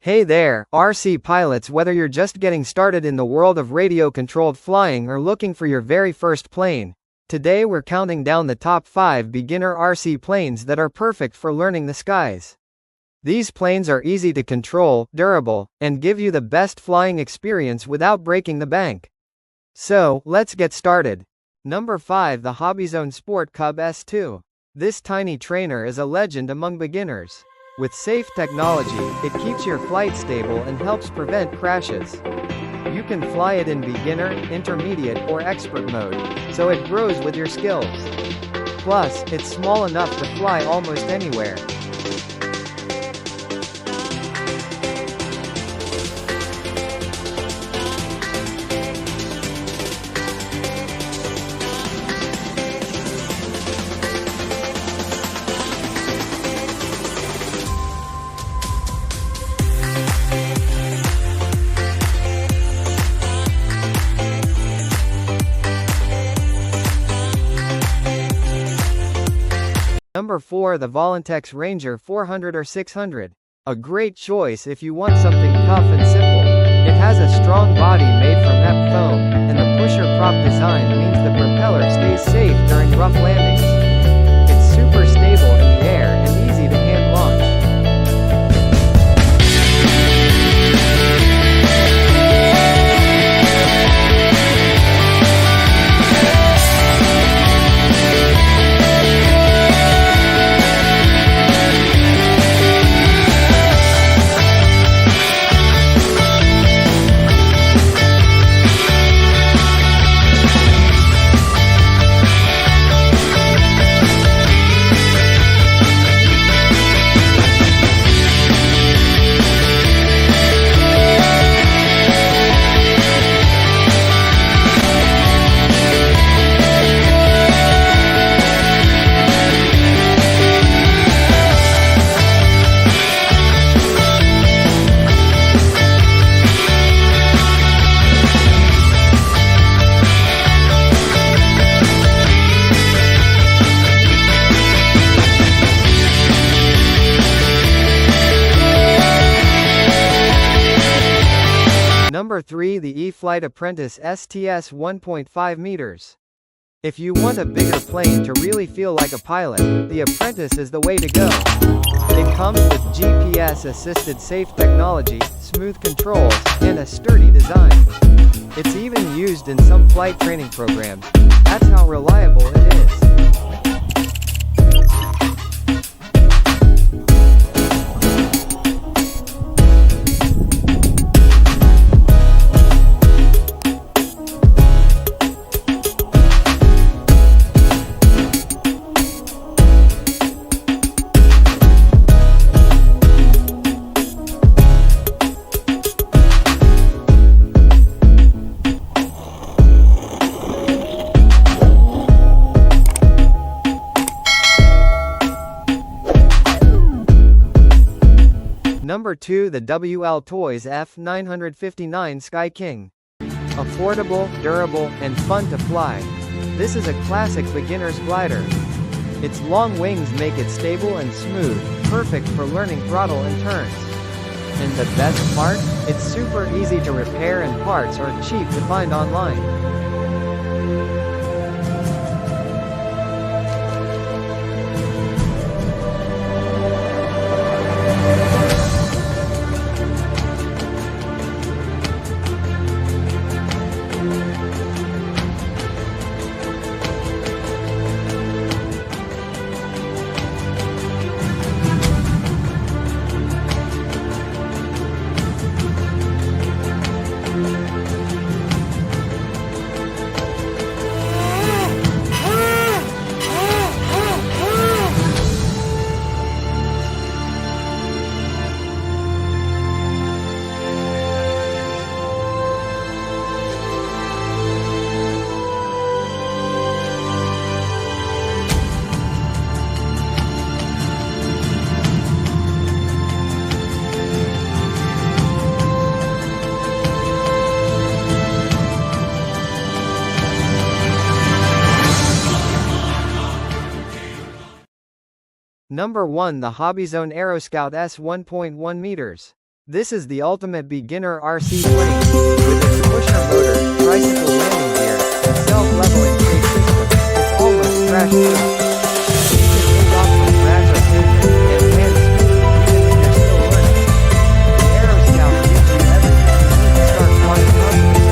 Hey there, RC pilots. Whether you're just getting started in the world of radio-controlled flying or looking for your very first plane, today we're counting down the top 5 beginner RC planes that are perfect for learning the skies. These planes are easy to control, durable, and give you the best flying experience without breaking the bank. So, let's get started. Number 5, the Hobbyzone Sport Cub S2. This tiny trainer is a legend among beginners. With safe technology, it keeps your flight stable and helps prevent crashes. You can fly it in beginner, intermediate, or expert mode, so it grows with your skills. Plus, it's small enough to fly almost anywhere. Number 4, the Volantex Ranger 400 or 600. A great choice if you want something tough and simple. It has a strong body made from ep foam, and the pusher prop design means the propeller stays safe during rough landings. It's super stable in the air and easy to hand launch. Number 3, the E-flite Apprentice STS 1.5 meters. If you want a bigger plane to really feel like a pilot, the Apprentice is the way to go. It comes with GPS-assisted safe technology, smooth controls, and a sturdy design. It's even used in some flight training programs. That's how reliable it is. Number 2, the WL Toys F959 Sky King. Affordable, durable, and fun to fly. This is a classic beginner's glider. Its long wings make it stable and smooth, perfect for learning throttle and turns. And the best part? It's super easy to repair and parts are cheap to find online. Number 1, the Hobbyzone Aeroscout S 1.1 meters. This is the ultimate beginner RC plane, with its pusher motor, tricycle landing gear, and self-leveling brake system. It's almost crash-proof. You can take off from grass or pavement and land smoothly even if you're still learning. The Aero Scout gives you everything you need to start flying confidently.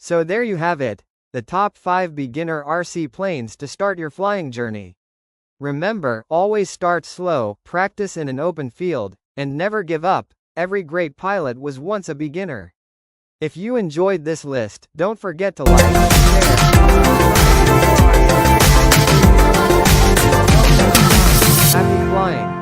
So there you have it, the top 5 beginner RC planes to start your flying journey. Remember, always start slow, practice in an open field, and never give up. Every great pilot was once a beginner. If you enjoyed this list, don't forget to like, share. Happy flying!